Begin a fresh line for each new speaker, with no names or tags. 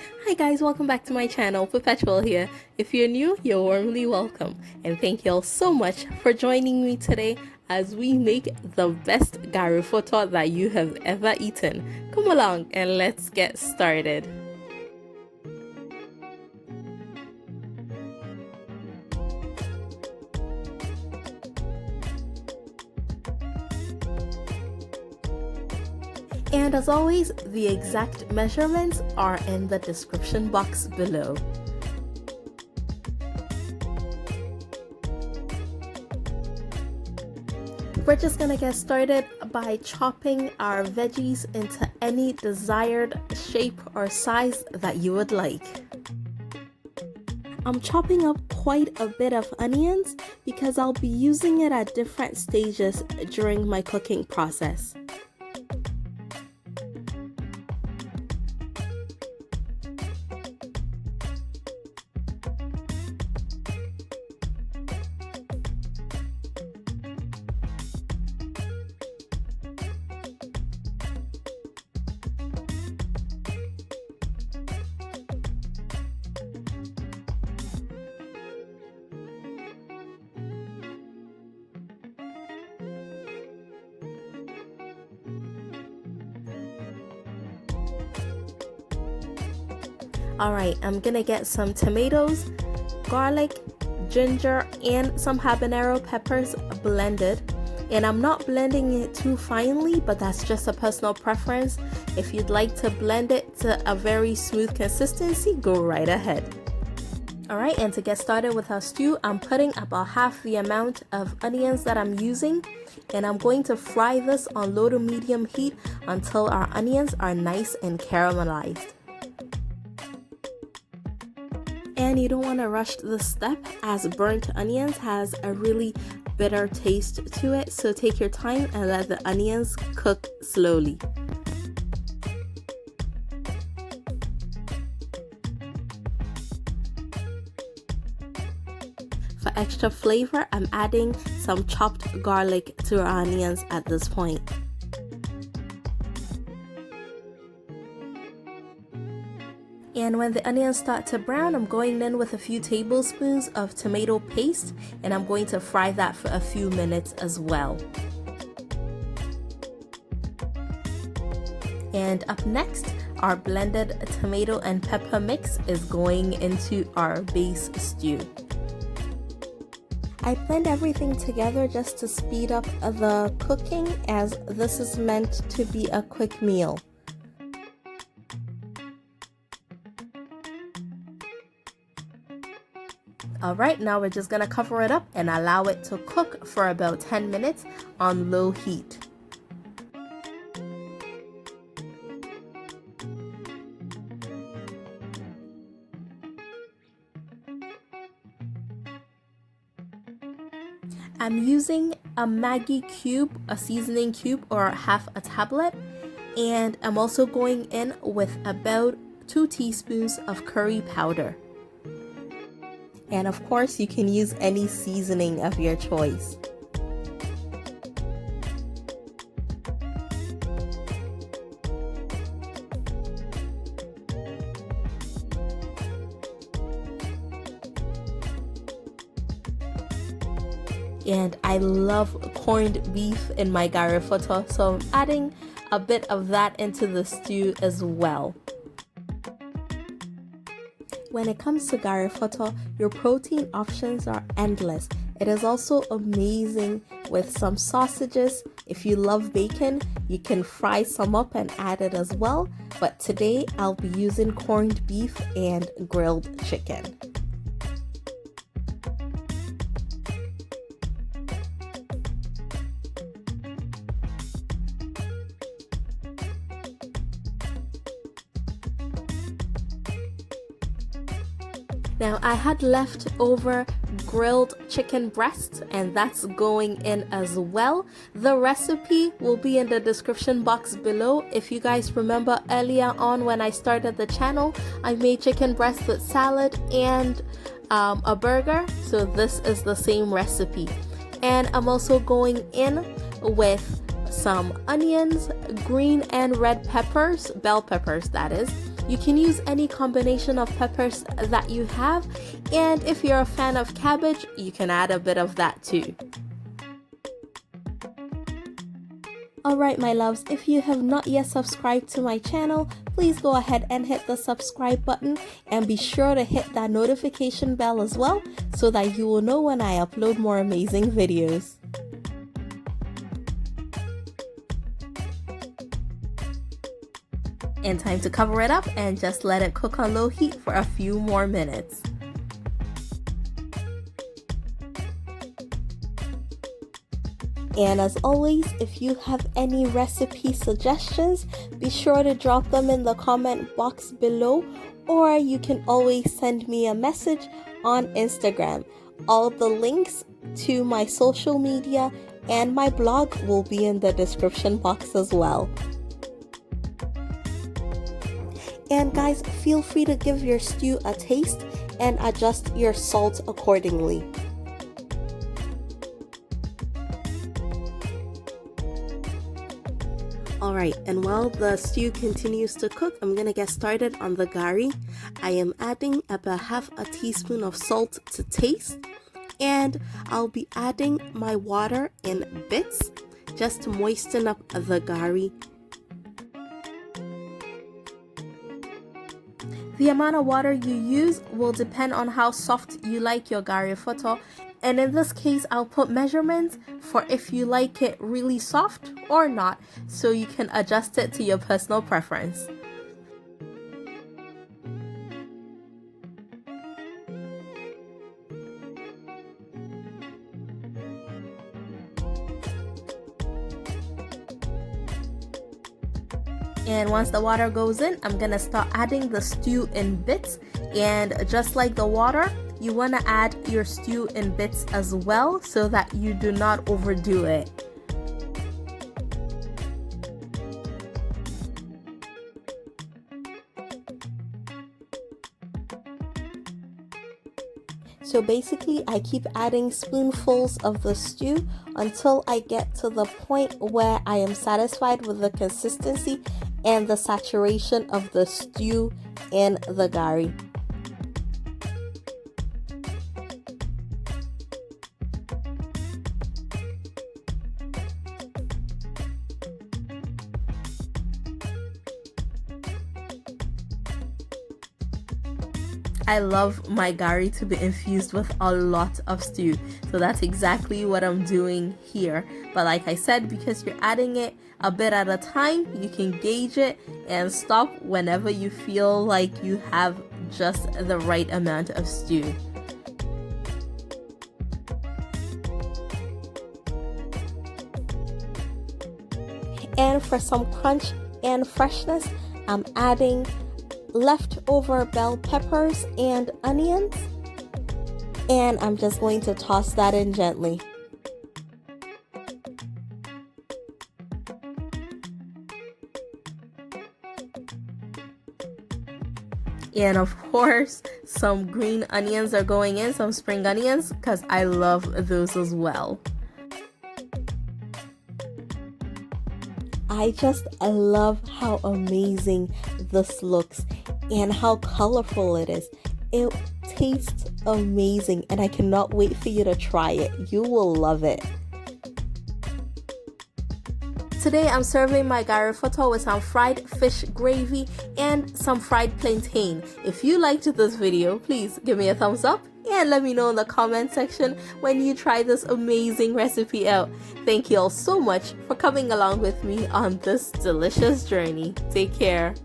Hi guys, welcome back to my channel. Perpetual here. If you're new, you're warmly welcome. And thank you all so much for joining me today as we make the best Gari fotor that you have ever eaten. Come along and let's get started. And as always, the exact measurements are in the description box below. We're just gonna get started by chopping our veggies into any desired shape or size that you would like. I'm chopping up quite a bit of onions because I'll be using it at different stages during my cooking process. Alright, I'm gonna get some tomatoes, garlic, ginger, and some habanero peppers blended. And I'm not blending it too finely, but that's just a personal preference. If you'd like to blend it to a very smooth consistency, go right ahead. Alright, and to get started with our stew, I'm putting about half the amount of onions that I'm using. And I'm going to fry this on low to medium heat until our onions are nice and caramelized. And you don't want to rush this step as burnt onions has a really bitter taste to it, so take your time and let the onions cook slowly. For extra flavor, I'm adding some chopped garlic to our onions at this point. And when the onions start to brown, I'm going in with a few tablespoons of tomato paste, and I'm going to fry that for a few minutes as well. And up next, our blended tomato and pepper mix is going into our base stew. I blend everything together just to speed up the cooking, as this is meant to be a quick meal. Alright, now we're just gonna cover it up and allow it to cook for about 10 minutes on low heat. I'm using a Maggi cube, a seasoning cube, or half a tablet, and I'm also going in with about 2 teaspoons of curry powder. And of course, you can use any seasoning of your choice. And I love corned beef in my Gari fotor, so I'm adding a bit of that into the stew as well. When it comes to Gari fotor, your protein options are endless. It is also amazing with some sausages. If you love bacon, you can fry some up and add it as well. But today, I'll be using corned beef and grilled chicken. Now I had leftover grilled chicken breast, and that's going in as well. The recipe will be in the description box below. If you guys remember earlier on when I started the channel, I made chicken breast with salad and a burger, so this is the same recipe. And I'm also going in with some onions, green and red peppers, bell peppers that is. You can use any combination of peppers that you have, and if you're a fan of cabbage, you can add a bit of that too. Alright my loves, if you have not yet subscribed to my channel, please go ahead and hit the subscribe button and be sure to hit that notification bell as well so that you will know when I upload more amazing videos. And time to cover it up and just let it cook on low heat for a few more minutes. And as always, if you have any recipe suggestions, be sure to drop them in the comment box below, or you can always send me a message on Instagram. All the links to my social media and my blog will be in the description box as well. And guys, feel free to give your stew a taste and adjust your salt accordingly. Alright, and while the stew continues to cook, I'm gonna get started on the gari. I am adding about half a teaspoon of salt to taste, and I'll be adding my water in bits just to moisten up the gari. The amount of water you use will depend on how soft you like your gari fotor, and in this case I'll put measurements for if you like it really soft or not, so you can adjust it to your personal preference. And once the water goes in, I'm gonna start adding the stew in bits, and just like the water, you want to add your stew in bits as well so that you do not overdo it. So basically I keep adding spoonfuls of the stew until I get to the point where I am satisfied with the consistency and the saturation of the stew in the gari. I love my gari to be infused with a lot of stew, so that's exactly what I'm doing here. But like I said, because you're adding it a bit at a time, you can gauge it and stop whenever you feel like you have just the right amount of stew. And for some crunch and freshness, I'm adding leftover bell peppers and onions, and I'm just going to toss that in gently. And of course, some green onions are going in, some spring onions, because I love those as well. I love how amazing this looks and how colorful it is. It tastes amazing, and I cannot wait for you to try it. You will love it. Today I'm serving my gari fotor with some fried fish gravy and some fried plantain. If you liked this video, please give me a thumbs up and let me know in the comment section when you try this amazing recipe out. Thank you all so much for coming along with me on this delicious journey. Take care.